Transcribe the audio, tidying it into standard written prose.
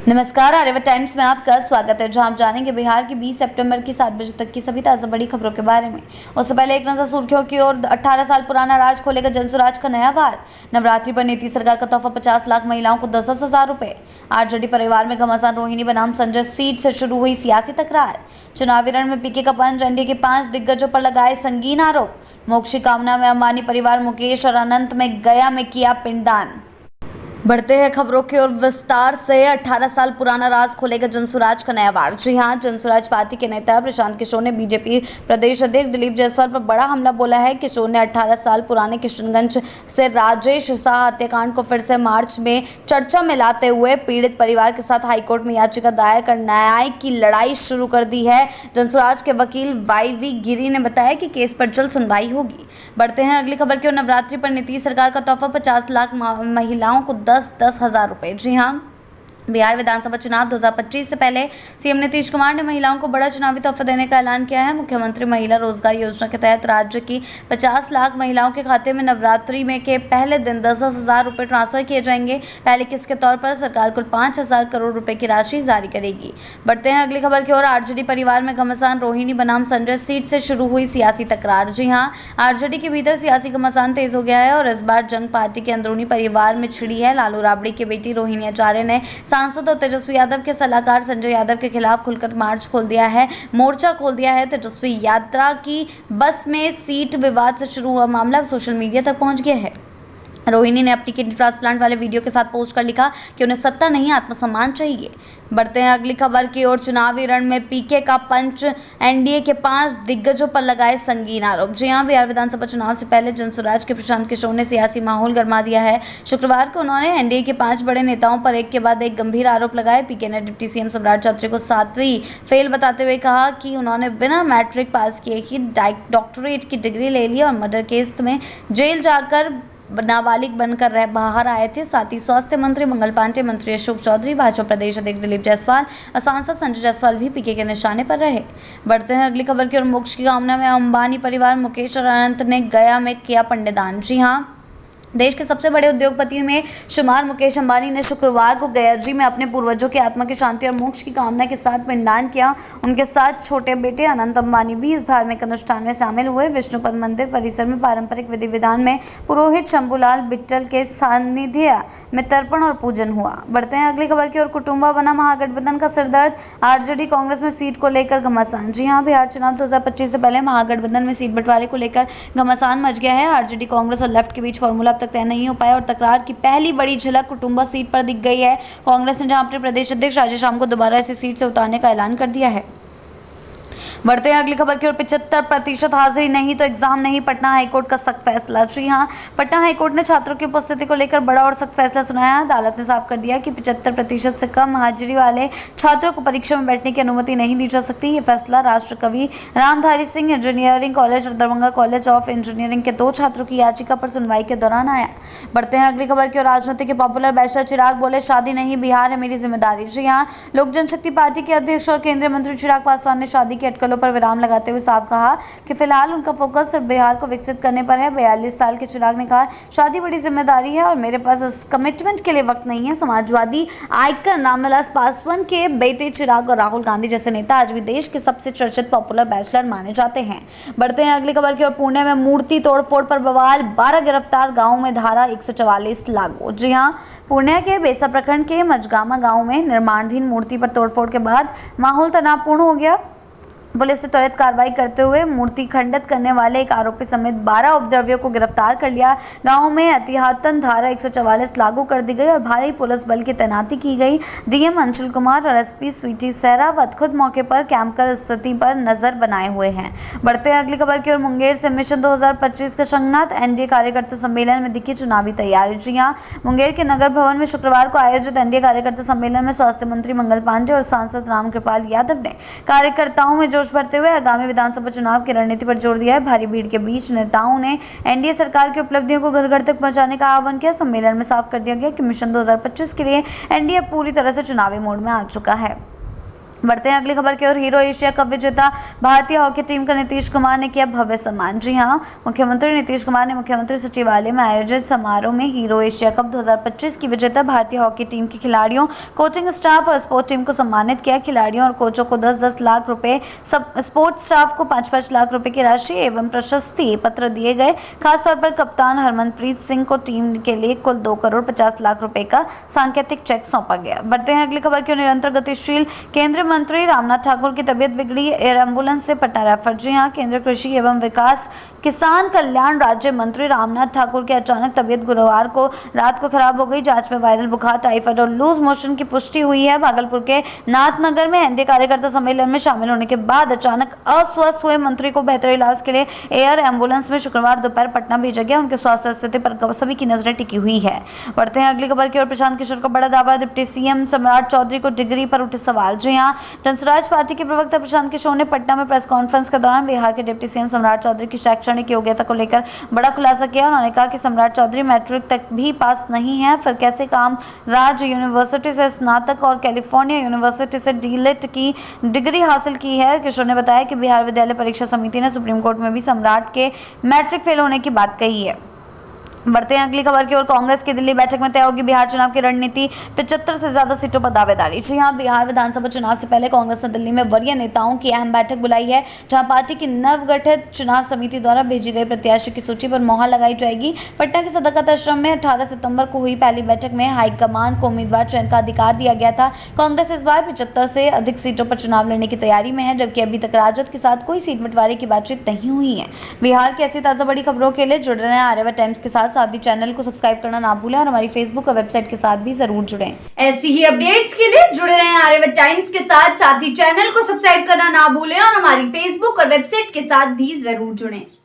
नमस्कार, आर्यभट्ट टाइम्स में आपका स्वागत है, जहां आप जानेंगे बिहार की 20 सितंबर की 7 बजे तक की सभी ताज़ा बड़ी खबरों के बारे में। उससे पहले एक नजर सुर्खियों की ओर। 18 साल पुराना राज खोलेगा जनसुराज का नया वार। नवरात्रि पर नीतीश सरकार का तोहफा 50 लाख महिलाओं को 10-10 हजार रुपए। आरजेडी परिवार में घमासान रोहिणी बनाम संजय सीट से शुरू हुई सियासी तकरार। चुनावी रण में पीके का पंच, एनडीए के 5 दिग्गजों पर लगाए संगीन आरोप। मोक्ष की कामना में अंबानी परिवार मुकेश और अनंत में गया में किया पिंडदान। बढ़ते हैं खबरों की ओर विस्तार से। 18 साल पुराना राज खोलेगा जनसुराज का नया वार। जी हां, जनसुराज पार्टी के नेता प्रशांत किशोर ने बीजेपी प्रदेश अध्यक्ष दिलीप जायसवाल पर बड़ा हमला बोला है। किशोर ने 18 साल पुराने किशनगंज से राजेश शाह हत्याकांड को फिर से मार्च में चर्चा में लाते हुए पीड़ित परिवार के साथ हाईकोर्ट में याचिका दायर कर न्याय की लड़ाई शुरू कर दी है। जनसुराज के वकील वाई.वी. गिरी ने बताया कि केस पर जल्द सुनवाई होगी। बढ़ते हैं अगली खबर की ओर। नवरात्रि पर नीतीश सरकार का तोहफा 50 लाख महिलाओं को 10-10 हजार रुपए। जी हां, बिहार विधानसभा चुनाव 2025 से पहले सीएम नीतीश कुमार ने महिलाओं को बड़ा चुनावी तोहफा देने का ऐलान किया है। मुख्यमंत्री महिला रोजगार योजना के तहत राज्य की 50 लाख महिलाओं के खाते में नवरात्रि में के पहले दिन 10-10 हजार रुपए ट्रांसफर किए जाएंगे। पहले किस्त के तौर पर सरकार कुल 5,000 करोड़ रुपए की राशि जारी करेगी। बढ़ते हैं अगली खबर की ओर। आरजेडी परिवार में घमासान रोहिणी बनाम संजय सीट से शुरू हुई सियासी तकरार। जी हां, आरजेडी के भीतर सियासी घमासान तेज हो गया है और इस बार जंग पार्टी के अंदरूनी परिवार में छिड़ी है। लालू राबड़ी की बेटी रोहिणी आचार्य ने सांसद और तेजस्वी यादव के सलाहकार संजय यादव के खिलाफ खुलकर मोर्चा खोल दिया है। तेजस्वी यात्रा की बस में सीट विवाद से शुरू हुआ मामला सोशल मीडिया तक पहुंच गया है। रोहिणी ने अपनी किडनी ट्रांसप्लांट वाले वीडियो के साथ पोस्ट कर लिखा कि उन्हें सत्ता नहीं, आत्मसम्मान चाहिए। बढ़ते हैं अगली खबर की ओर। चुनावी रण में पीके का पंच, एनडीए के 5 दिग्गजों पर लगाए संगीन आरोप। जी हां, बिहार विधानसभा चुनाव से पहले जनसुराज के प्रशांत किशोर ने सियासी माहौल गरमा दिया है। शुक्रवार को उन्होंने एनडीए के 5 बड़े नेताओं पर एक के बाद एक गंभीर आरोप लगाए। पीके ने डिप्टी सीएम सम्राट चौधरी को 7वीं फेल बताते हुए कहा कि उन्होंने बिना मैट्रिक पास किए ही डॉक्टरेट की डिग्री ले ली और मर्डर केस में जेल जाकर नाबालिग बनकर बाहर आए थे। साथ ही स्वास्थ्य मंत्री मंगल पांडे, मंत्री अशोक चौधरी, भाजपा प्रदेश अध्यक्ष दिलीप जायसवाल और सांसद संजय जायसवाल भी पीके के निशाने पर रहे। बढ़ते हैं अगली खबर की ओर। मोक्ष की कामना में अंबानी परिवार मुकेश और अनंत ने गया में किया पिंडदान। जी हां, देश के सबसे बड़े उद्योगपतियों में शुमार मुकेश अंबानी ने शुक्रवार को गयाजी में अपने पूर्वजों की आत्मा की शांति और मोक्ष की कामना के साथ पिंडदान किया। उनके साथ छोटे बेटे अनंत अंबानी भी इस धार्मिक अनुष्ठान में शामिल हुए। विष्णुपद मंदिर परिसर में पारंपरिक विधि विधान में पुरोहित शंभूलाल बिट्टल के सानिध्य में तर्पण और पूजन हुआ। बढ़ते हैं अगली खबर की ओर। कुटुंबा बना महागठबंधन का सिरदर्द, आरजेडी कांग्रेस में सीट को लेकर घमासान। जी हां, बिहार चुनाव 2025 से पहले महागठबंधन में सीट बंटवारे को लेकर घमासान मच गया है। आरजेडी कांग्रेस और लेफ्ट के बीच फॉर्मूला तक तय नहीं हो पाया और तकरार की पहली बड़ी झलक कुटुंबा सीट पर दिख गई है। कांग्रेस ने जहां अपने प्रदेश अध्यक्ष राजेश राम को दोबारा इसी सीट से उतारने का ऐलान कर दिया है। बढ़ते हैं अगली खबर की ओर। 75% हाजिरी नहीं तो एग्जाम नहीं, पटना हाईकोर्ट का सख्त फैसला। जी हां, पटना हाईकोर्ट ने छात्रों की उपस्थिति को लेकर बड़ा और सख्त फैसला सुनाया। अदालत ने साफ कर दिया कि 75% से कम हाजिरी वाले छात्रों को परीक्षा में बैठने की अनुमति नहीं दी जा सकती। ये फैसला राष्ट्रकवि रामधारी सिंह इंजीनियरिंग कॉलेज और दरभंगा कॉलेज ऑफ इंजीनियरिंग के 2 छात्रों की याचिका पर सुनवाई के दौरान आया। बढ़ते हैं अगली खबर की ओर। राजनीति के पॉपुलर बैरिस्टर चिराग बोले, शादी नहीं, बिहार है मेरी जिम्मेदारी। जी हां, लोक जनशक्ति पार्टी के अध्यक्ष और केंद्रीय मंत्री चिराग पासवान ने शादी की अटकलों पर विराम लगाते हुए साफ कहा कि फिलहाल उनका फोकस सिर्फ बिहार को विकसित करने पर है। 42 साल के चिराग ने कहा, शादी बड़ी जिम्मेदारी है और मेरे पास इस कमिटमेंट के लिए वक्त नहीं है। समाजवादी आइकन रामविलास पासवान के बेटे चिराग और राहुल गांधी जैसे नेता आज भी देश के सबसे चर्चित पॉपुलर बैचलर माने जाते हैं। बढ़ते हैं अगली खबर की ओर। पुणे में मूर्ति तोड़फोड़ पर बवाल, 12 गिरफ्तार, गाँव में धारा 144 लागू। जी हाँ, पूर्णिया के बेसा प्रखंड के मजगामा गांव में निर्माणाधीन मूर्ति पर तोड़फोड़ के बाद माहौल तनावपूर्ण हो गया। पुलिस ने त्वरित कार्रवाई करते हुए मूर्ति खंडित करने वाले एक आरोपी समेत 12 उपद्रवियों को गिरफ्तार कर लिया। गांव में एहतियातन धारा 144 लागू कर दी गई और भारी पुलिस बल की तैनाती की गई। डीएम अंशुल कुमार और एसपी स्वीटी सहरावत खुद मौके पर कैंप कर स्थिति पर नजर बनाए हुए हैं। बढ़ते हैं अगली खबर की ओर। मुंगेर से मिशन 2025 का शंखनाद, एनडीए कार्यकर्ता सम्मेलन में दिखी चुनावी तैयारी। जी हां, मुंगेर के नगर भवन में शुक्रवार को आयोजित एनडीए कार्यकर्ता सम्मेलन में स्वास्थ्य मंत्री मंगल पांडे और सांसद रामकृपाल यादव ने कार्यकर्ताओं में जोश भरते हुए आगामी विधानसभा चुनाव की रणनीति पर जोर दिया है। भारी भीड़ के बीच नेताओं ने एनडीए सरकार की उपलब्धियों को घर घर तक पहुंचाने का आह्वान किया। सम्मेलन में साफ कर दिया गया कि मिशन 2025 के लिए एनडीए पूरी तरह से चुनावी मोड में आ चुका है। बढ़ते हैं अगली खबर की ओर। हीरो एशिया कप विजेता भारतीय हॉकी टीम का नीतीश कुमार ने किया भव्य सम्मान। जी हां, मुख्यमंत्री नीतीश कुमार ने मुख्यमंत्री सचिवालय में आयोजित समारोह में हीरो एशिया कप 2025 की विजेता भारतीय हॉकी टीम के खिलाड़ियों, कोचिंग स्टाफ और स्पोर्ट टीम को सम्मानित किया। खिलाड़ियों और कोचों को 10-10 लाख रुपए, स्पोर्ट स्टाफ को 5-5 लाख रुपए की राशि एवं प्रशस्ति पत्र दिए गए। खासतौर पर कप्तान हरमनप्रीत सिंह को टीम के लिए कुल 2 करोड़ 50 लाख रुपए का सांकेतिक चेक सौंपा गया। बढ़ते हैं अगली खबर की ओर। निरंतर गतिशील केंद्रीय मंत्री रामनाथ ठाकुर की तबीयत बिगड़ी, एयर एम्बुलेंस से पटना रेफर। जी हां, केंद्रीय कृषि एवं विकास किसान कल्याण राज्य मंत्री रामनाथ ठाकुर की अचानक तबीयत गुरुवार को रात को खराब हो गई। जांच में वायरल बुखार, टाइफाइड और लूज मोशन की पुष्टि हुई है। भागलपुर के नाथनगर में एनडीए कार्यकर्ता सम्मेलन में शामिल होने के बाद अचानक अस्वस्थ हुए मंत्री को बेहतर इलाज के लिए एयर एम्बुलेंस में शुक्रवार दोपहर पटना भेजा गया। उनके स्वास्थ्य स्थिति पर सभी की नजरें टिकी हुई है। बढ़ते हैं अगली खबर की ओर। प्रशांत किशोर का बड़ा दावा, डिप्टी सीएम सम्राट चौधरी को डिग्री पर उठे सवाल। जी हां, जनसुराज पार्टी के प्रवक्ता प्रशांत किशोर ने पटना में प्रेस कॉन्फ्रेंस के दौरान बिहार के डिप्टी सीएम सम्राट चौधरी की शैक्षणिक योग्यता को लेकर बड़ा खुलासा किया। उन्होंने कहा कि सम्राट चौधरी मैट्रिक तक भी पास नहीं है, फिर कैसे काम राज यूनिवर्सिटी से स्नातक और कैलिफोर्निया यूनिवर्सिटी से डीलिट की डिग्री हासिल की है। किशोर ने बताया कि बिहार विद्यालय परीक्षा समिति ने सुप्रीम कोर्ट में भी सम्राट के मैट्रिक फेल होने की बात कही है। बढ़ते हैं अगली खबर की ओर। कांग्रेस की दिल्ली बैठक में तय होगी बिहार चुनाव की रणनीति, 75 से ज्यादा सीटों पर दावेदारी। जी हां, बिहार विधानसभा चुनाव से पहले कांग्रेस ने दिल्ली में वरीय नेताओं की अहम बैठक बुलाई है, जहां पार्टी की नवगठित चुनाव समिति द्वारा भेजी गई प्रत्याशियों की सूची पर मोहर लगाई जाएगी। पटना के सदाकत आश्रम में 18 सितंबर को हुई पहली बैठक में हाईकमान को उम्मीदवार चयन का अधिकार दिया गया था। कांग्रेस इस बार 75 से अधिक सीटों पर चुनाव लड़ने की तैयारी में है, जबकि अभी तक राजद के साथ कोई सीट बंटवारे की बातचीत नहीं हुई है। बिहार की ऐसी ताजा बड़ी खबरों के लिए जुड़े रहें आर्यावर्त टाइम्स के साथ ही चैनल को सब्सक्राइब करना ना भूलें और हमारी फेसबुक और वेबसाइट के साथ भी जरूर जुड़ें। ऐसी ही अपडेट्स के लिए जुड़े रहें आर्यावर्त टाइम्स के साथ ही चैनल को सब्सक्राइब करना ना भूलें और हमारी फेसबुक और वेबसाइट के साथ भी जरूर जुड़ें।